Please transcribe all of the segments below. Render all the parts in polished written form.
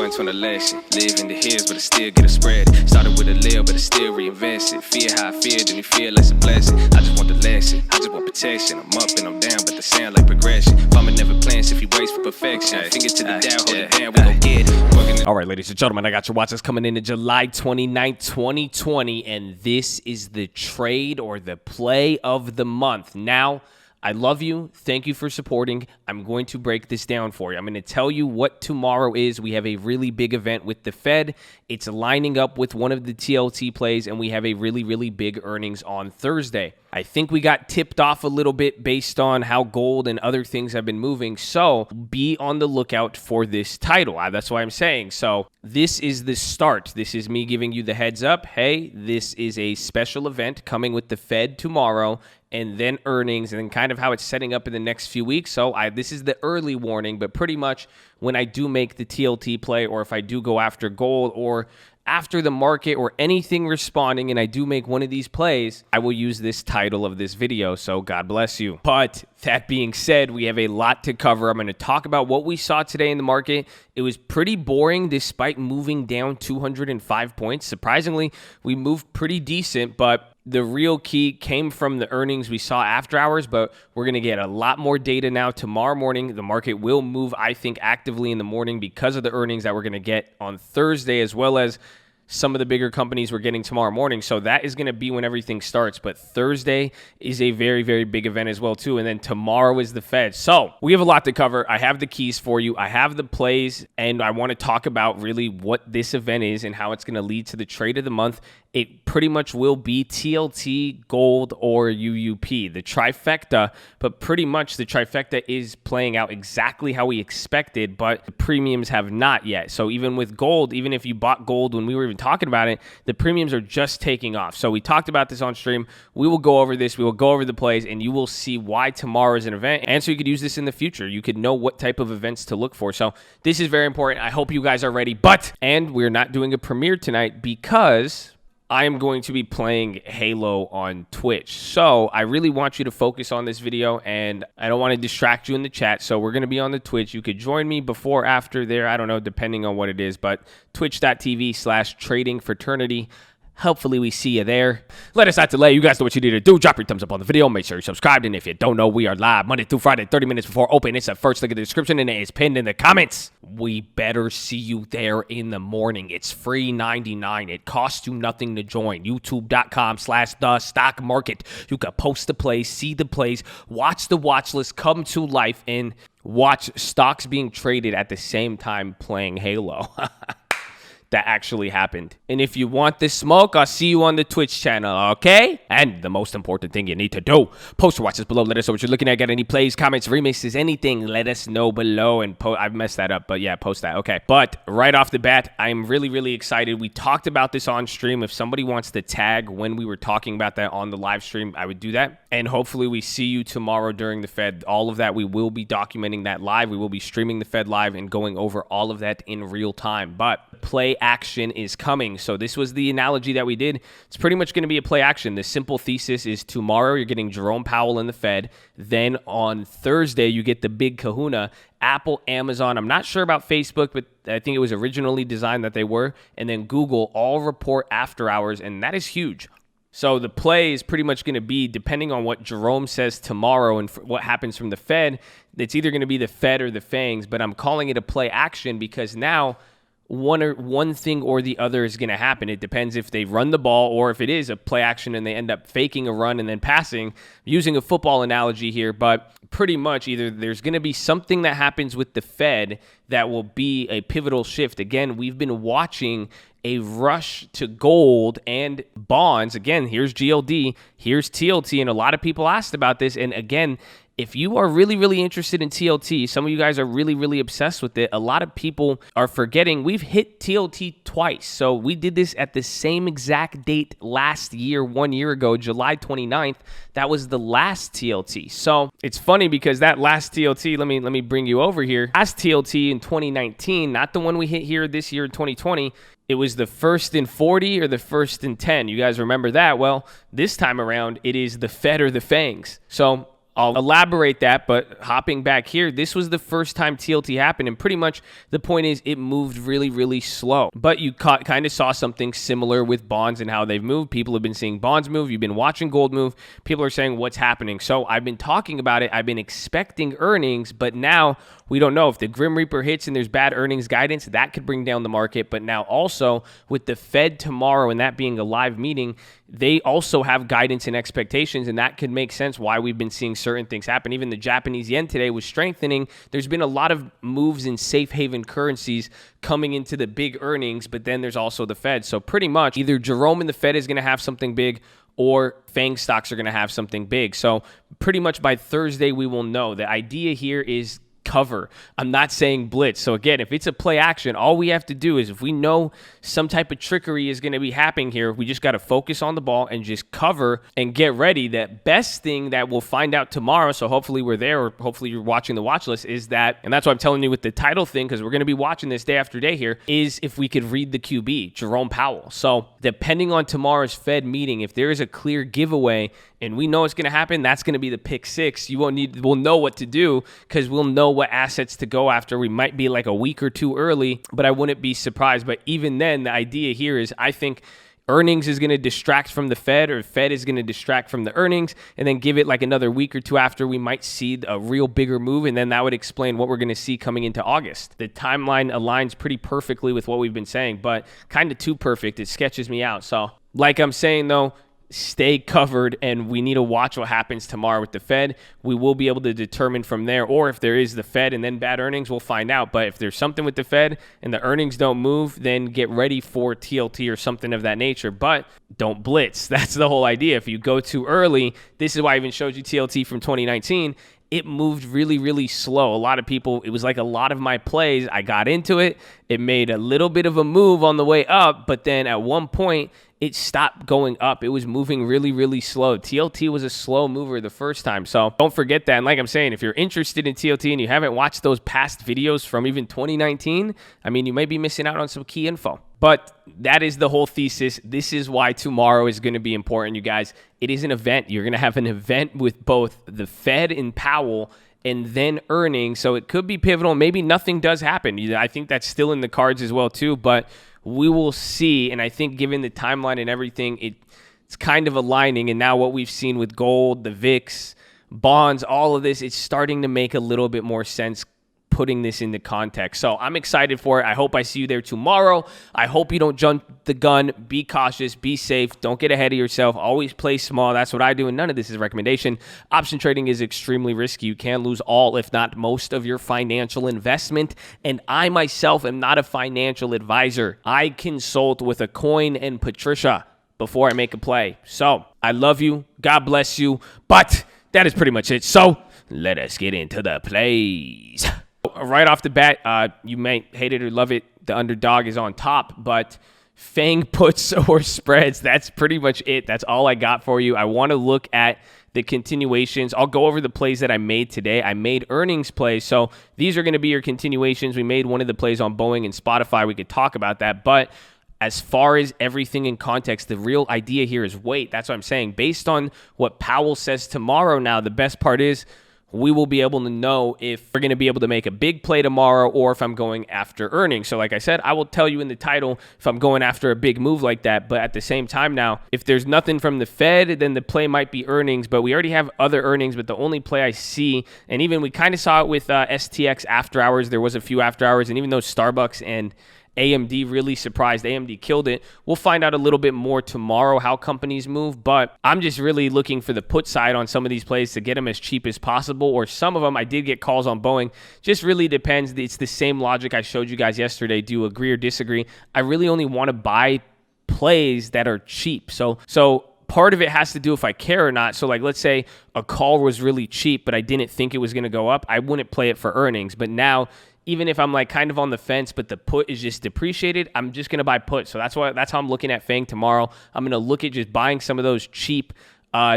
learned from the lesson. Live in the hills, but I still get a spread. Started with a little, but I still reinvest it. Fear how I feel, then you feel like a blessing. I just want the lesson, I just want protection. I'm up and I'm down, but they sound like progression. Farmer never plans if he waits for perfection. Finger to the down, hold it down, we gon' get it. All right, ladies and gentlemen, I got your watches coming into July 29th, 2020, and this is the trade or the play of the month. Now, I love you. Thank you for supporting. I'm going to break this down for you. I'm going to tell you what tomorrow is. We have a really big event with the Fed. It's lining up with one of the TLT plays, and we have a really, really big earnings on Thursday. I think we got tipped off a little bit based on how gold and other things have been moving. So be on the lookout for this title. That's what I'm saying. So this is the start. This is me giving you the heads up. Hey, this is a special event coming with the Fed tomorrow, and then earnings, and then kind of how it's setting up in the next few weeks. So this is the early warning, but pretty much when I do make the TLT play, or if I do go after gold or after the market or anything responding, and I do make one of these plays, I will use this title of this video. So God bless you. But that being said, we have a lot to cover. I'm going to talk about what we saw today in the market. It was pretty boring despite moving down 205 points. Surprisingly, we moved pretty decent, but the real key came from the earnings we saw after hours, but we're going to get a lot more data now tomorrow morning. The market will move, I think, actively in the morning because of the earnings that we're going to get on Thursday, as well as some of the bigger companies we're getting tomorrow morning. So that is going to be when everything starts. But Thursday is a very, very big event as well, too. And then tomorrow is the Fed. So we have a lot to cover. I have the keys for you. I have the plays, and I want to talk about really what this event is and how it's going to lead to the trade of the month. It pretty much will be TLT, gold, or UUP, the trifecta, but pretty much the trifecta is playing out exactly how we expected, but the premiums have not yet. So even with gold, even if you bought gold when we were even talking about it, the premiums are just taking off. So we talked about this on stream. We will go over this. We will go over the plays, and you will see why tomorrow is an event. And so you could use this in the future. You could know what type of events to look for. So this is very important. I hope you guys are ready. And we're not doing a premiere tonight because I am going to be playing Halo on Twitch. So I really want you to focus on this video, and I don't want to distract you in the chat. So we're going to be on the Twitch. You could join me before, after there. I don't know, depending on what it is, but twitch.tv/tradingfraternity. Hopefully we see you there. Let us not delay. You guys know what you need to do. Drop your thumbs up on the video. Make sure you're subscribed. And if you don't know, we are live Monday through Friday, 30 minutes before open. It's the first link in the description, and it is pinned in the comments. We better see you there in the morning. It's free $99. It costs you nothing to join. YouTube.com/the stock market. You can post the plays, see the plays, watch the watch list come to life, and watch stocks being traded at the same time playing Halo. That actually happened. And if you want this smoke, I'll see you on the Twitch channel, okay? And the most important thing you need to do, post your watches below. Let us know what you're looking at. Got any plays, comments, remixes, anything, let us know below. And I've messed that up, but yeah, post that, okay? But right off the bat, I'm really, really excited. We talked about this on stream. If somebody wants to tag when we were talking about that on the live stream, I would do that. And hopefully we see you tomorrow during the Fed. All of that, we will be documenting that live. We will be streaming the Fed live and going over all of that in real time. But play action is coming. So this was the analogy that we did. It's pretty much going to be a play action. The simple thesis is tomorrow you're getting Jerome Powell in the Fed. Then on Thursday you get the big Kahuna, Apple, Amazon. I'm not sure about Facebook, but I think it was originally designed that they were. And then Google all report after hours, and that is huge. So the play is pretty much going to be, depending on what Jerome says tomorrow and what happens from the Fed, it's either going to be the Fed or the FANGs, but I'm calling it a play action because now one thing or the other is going to happen. It depends if they run the ball or if it is a play action and they end up faking a run and then passing, using a football analogy here. But pretty much either there's going to be something that happens with the Fed that will be a pivotal shift. Again, we've been watching a rush to gold and bonds. Again, here's GLD, here's TLT, and a lot of people asked about this. And again, if you are really, really interested in TLT, some of you guys are really, really obsessed with it. A lot of people are forgetting we've hit TLT twice. So we did this at the same exact date last year, 1 year ago, July 29th. That was the last TLT. So it's funny because that last TLT, let me bring you over here. Last TLT in 2019, not the one we hit here this year in 2020. It was the first in 40 or the first in 10. You guys remember that? Well, this time around, it is the Fed or the FANGs. So I'll elaborate that, but hopping back here, this was the first time TLT happened, and pretty much the point is it moved really, really slow. But you kind of saw something similar with bonds and how they've moved. People have been seeing bonds move. You've been watching gold move. People are saying, what's happening? So I've been talking about it. I've been expecting earnings, but now we don't know. If the Grim Reaper hits and there's bad earnings guidance, that could bring down the market. But now also with the Fed tomorrow and that being a live meeting, they also have guidance and expectations, and that could make sense why we've been seeing certain things happen. Even the Japanese yen today was strengthening. There's been a lot of moves in safe haven currencies coming into the big earnings, but then there's also the Fed. So pretty much either Jerome and the Fed is going to have something big, or FANG stocks are going to have something big. So pretty much by Thursday, we will know. The idea here is cover. I'm not saying blitz. So again, if it's a play action, all we have to do is, if we know some type of trickery is going to be happening here, we just got to focus on the ball and just cover and get ready. The best thing that we'll find out tomorrow, so hopefully we're there, or hopefully you're watching the watch list, is that, and that's what I'm telling you with the title thing, because we're going to be watching this day after day here, is if we could read the QB, Jerome Powell. So depending on tomorrow's Fed meeting, if there is a clear giveaway and we know it's going to happen, that's going to be the pick six. We'll know what to do, because we'll know what assets to go after. We might be like a week or two early, but I wouldn't be surprised. But even then, the idea here is, I think earnings is going to distract from the Fed, or Fed is going to distract from the earnings, and then give it like another week or two after, we might see a real bigger move, and then that would explain what we're going to see coming into August. The timeline aligns pretty perfectly with what we've been saying, but kind of too perfect. It sketches me out. So like I'm saying though, stay covered, and we need to watch what happens tomorrow with the Fed. We will be able to determine from there, or if there is the Fed and then bad earnings, we'll find out. But if there's something with the Fed and the earnings don't move, then get ready for TLT or something of that nature. But don't blitz. That's the whole idea. If you go too early, this is why I even showed you TLT from 2019. It moved really, really slow. A lot of people, it was like a lot of my plays, I got into it. It made a little bit of a move on the way up, but then at one point, it stopped going up. It was moving really, really slow. TLT was a slow mover the first time. So don't forget that. And like I'm saying, if you're interested in TLT and you haven't watched those past videos from even 2019, I mean, you might be missing out on some key info. But that is the whole thesis. This is why tomorrow is going to be important, you guys. It is an event. You're going to have an event with both the Fed and Powell, and then earnings. So it could be pivotal. Maybe nothing does happen. I think that's still in the cards as well too, but we will see. And I think given the timeline and everything, it's kind of aligning. And now what we've seen with gold, the VIX, bonds, all of this, it's starting to make a little bit more sense, putting this into context. So I'm excited for it. I hope I see you there tomorrow. I hope you don't jump the gun. Be cautious. Be safe. Don't get ahead of yourself. Always play small. That's what I do, and none of this is a recommendation. Option trading is extremely risky. You can lose all, if not most, of your financial investment, and I myself am not a financial advisor. I consult with a coin and Patricia before I make a play. So I love you. God bless you. But that is pretty much it. So let us get into the plays. Right off the bat, you may hate it or love it, the underdog is on top, but FANG puts or spreads, that's pretty much it. That's all I got for you. I want to look at the continuations. I'll go over the plays that I made today. I made earnings plays, so these are going to be your continuations. We made one of the plays on Boeing and Spotify. We could talk about that, but as far as everything in context, the real idea here is wait. That's what I'm saying. Based on what Powell says tomorrow now, the best part is we will be able to know if we're going to be able to make a big play tomorrow or if I'm going after earnings. So like I said, I will tell you in the title if I'm going after a big move like that. But at the same time now, if there's nothing from the Fed, then the play might be earnings. But we already have other earnings. But the only play I see, and even we kind of saw it with STX after hours. There was a few after hours. And even though Starbucks and AMD really surprised, AMD killed it. We'll find out a little bit more tomorrow how companies move, but I'm just really looking for the put side on some of these plays to get them as cheap as possible, or some of them. I did get calls on Boeing. Just really depends. It's the same logic I showed you guys yesterday. Do you agree or disagree? I really only want to buy plays that are cheap. So part of it has to do if I care or not. So like, let's say a call was really cheap, but I didn't think it was going to go up. I wouldn't play it for earnings. But now, even if I'm like kind of on the fence, but the put is just depreciated, I'm just going to buy put. So that's how I'm looking at FANG tomorrow. I'm going to look at just buying some of those cheap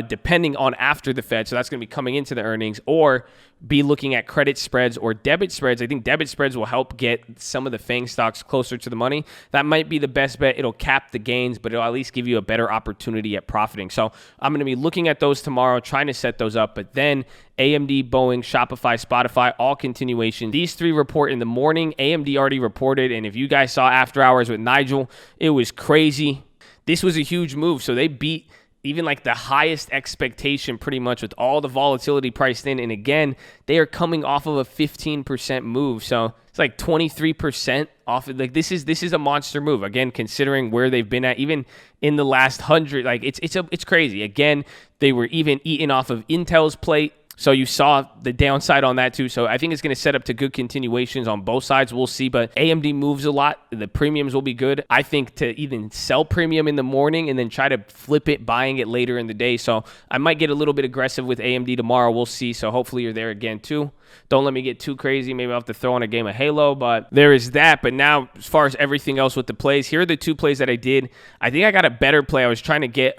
depending on after the Fed. So that's going to be coming into the earnings, or be looking at credit spreads or debit spreads. I think debit spreads will help get some of the FANG stocks closer to the money. That might be the best bet. It'll cap the gains, but it'll at least give you a better opportunity at profiting. So I'm going to be looking at those tomorrow, trying to set those up. But then AMD, Boeing, Shopify, Spotify, all continuation. These three report in the morning. AMD already reported, and if you guys saw after hours with Nigel, it was crazy. This was a huge move. So they beat even like the highest expectation pretty much with all the volatility priced in. And again, they are coming off of a 15% move. So it's like 23% off. Like this is a monster move. Again, considering where they've been at, even in the last 100, like it's crazy. Again, they were even eating off of Intel's plate. So you saw the downside on that too. So I think it's going to set up to good continuations on both sides. We'll see. But AMD moves a lot. The premiums will be good. I think to even sell premium in the morning and then try to flip it, buying it later in the day. So I might get a little bit aggressive with AMD tomorrow. We'll see. So hopefully you're there again too. Don't let me get too crazy. Maybe I'll have to throw on a game of Halo, but there is that. But now, as far as everything else with the plays, here are the two plays that I did. I think I got a better play. I was trying to get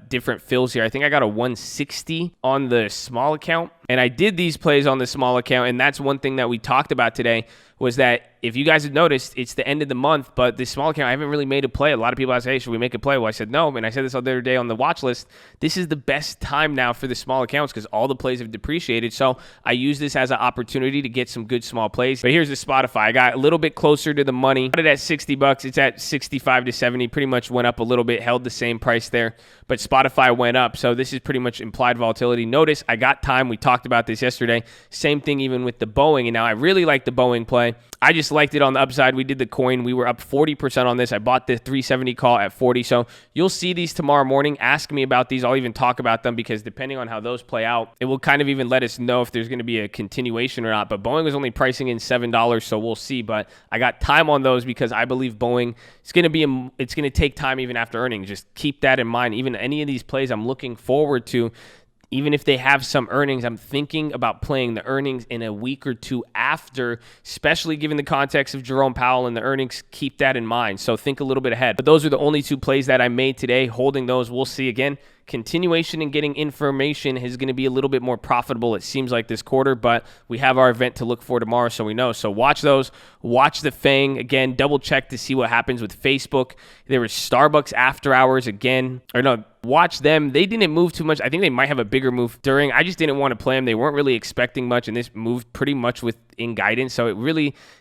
different fills here. I think I got a 160 on the small account, and I did these plays on the small account, and that's one thing that we talked about today was that if you guys have noticed, it's the end of the month, but the small account, I haven't really made a play. A lot of people ask, hey, should we make a play? Well, I said no, and I said this the other day on the watch list. This is the best time now for the small accounts because all the plays have depreciated. So I use this as an opportunity to get some good small plays. But here's the Spotify. I got a little bit closer to the money. Got it at $60. It's at 65 to 70. Pretty much went up a little bit, held the same price there. But Spotify went up. So this is pretty much implied volatility. Notice I got time. We talked about this yesterday. Same thing even with the Boeing. And now I really like the Boeing play. I just liked it on the upside. We did the coin. We were up 40% on this. I bought the 370 call at 40. So you'll see these tomorrow morning. Ask me about these. I'll even talk about them because depending on how those play out, it will kind of even let us know if there's going to be a continuation or not. But Boeing was only pricing in $7, so we'll see. But I got time on those because I believe Boeing is going to be, it's going to take time even after earnings. Just keep that in mind. Even any of these plays I'm looking forward to, even if they have some earnings, I'm thinking about playing the earnings in a week or two after, especially given the context of Jerome Powell and the earnings. Keep that in mind. So think a little bit ahead. But those are the only two plays that I made today. Holding those, we'll see. Again, continuation and getting information is going to be a little bit more profitable, it seems like, this quarter, but we have our event to look for tomorrow, so we know. So watch those. Watch the FANG. Again, double check to see what happens with Facebook. There was Starbucks after hours again. Or no, watch them. They didn't move too much. I think they might have a bigger move during. I just didn't want to play them. They weren't really expecting much, and this moved pretty much within guidance. So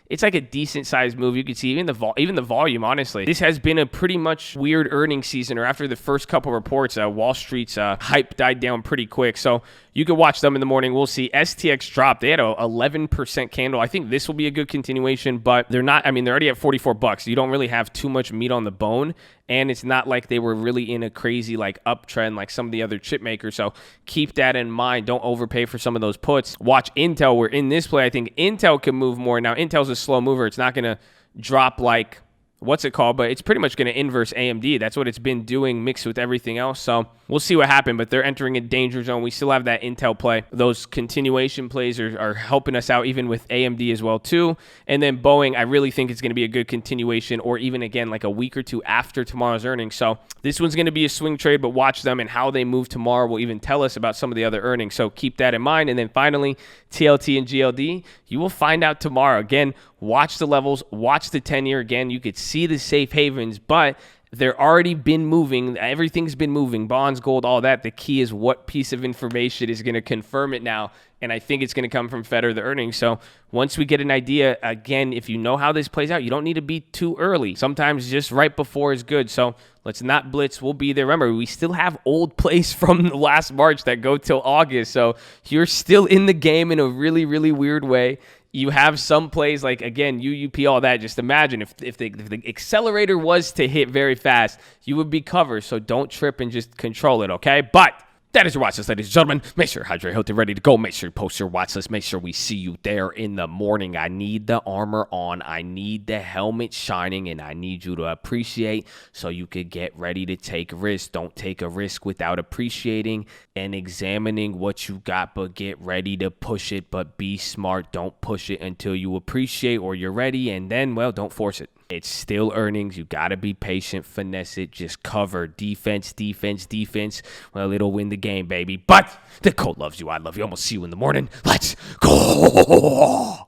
it's like a decent sized move. You can see even the volume, honestly. This has been a pretty much weird earnings season, or after the first couple reports, Wall Street's hype died down pretty quick. So you can watch them in the morning. We'll see. STX dropped. They had a 11% candle. I think this will be a good continuation, but they're not. I mean, they're already at $44. You don't really have too much meat on the bone, and it's not like they were really in a crazy like uptrend like some of the other chip makers. So keep that in mind. Don't overpay for some of those puts. Watch Intel. We're in this play. I think Intel can move more. Now, Intel's a slow mover. It's not going to drop like, what's it called? But it's pretty much going to inverse AMD. That's what it's been doing mixed with everything else. So we'll see what happens, but they're entering a danger zone. We still have that Intel play. Those continuation plays are helping us out even with AMD as well too. And then Boeing, I really think it's going to be a good continuation, or even again like a week or two after tomorrow's earnings. So this one's going to be a swing trade, but watch them, and how they move tomorrow will even tell us about some of the other earnings. So keep that in mind. And then finally, TLT and GLD, you will find out tomorrow. Again, watch the levels, watch the 10-year. Again, you could see the safe havens, but they're already been moving. Everything's been moving. Bonds, gold, all that. The key is what piece of information is going to confirm it now. And I think it's going to come from Fed or the earnings. So once we get an idea, again, if you know how this plays out, you don't need to be too early. Sometimes just right before is good. So let's not blitz. We'll be there. Remember, we still have old plays from last March that go till August. So you're still in the game in a really, really weird way. You have some plays like, again, UUP, all that. Just imagine if the accelerator was to hit very fast, you would be covered. So don't trip and just control it, okay? But that is your watch list, ladies and gentlemen. Make sure you hydrate, healthy, ready to go. Make sure you post your watch list. Make sure we see you there in the morning. I need the armor on. I need the helmet shining, and I need you to appreciate so you could get ready to take risks. Don't take a risk without appreciating and examining what you got, but get ready to push it. But be smart. Don't push it until you appreciate or you're ready, and then, well, don't force it. It's still earnings. You got to be patient, finesse it, just cover. Defense. Well, it'll win the game, baby. But the Colt loves you. I love you. I'm going to see you in the morning. Let's go.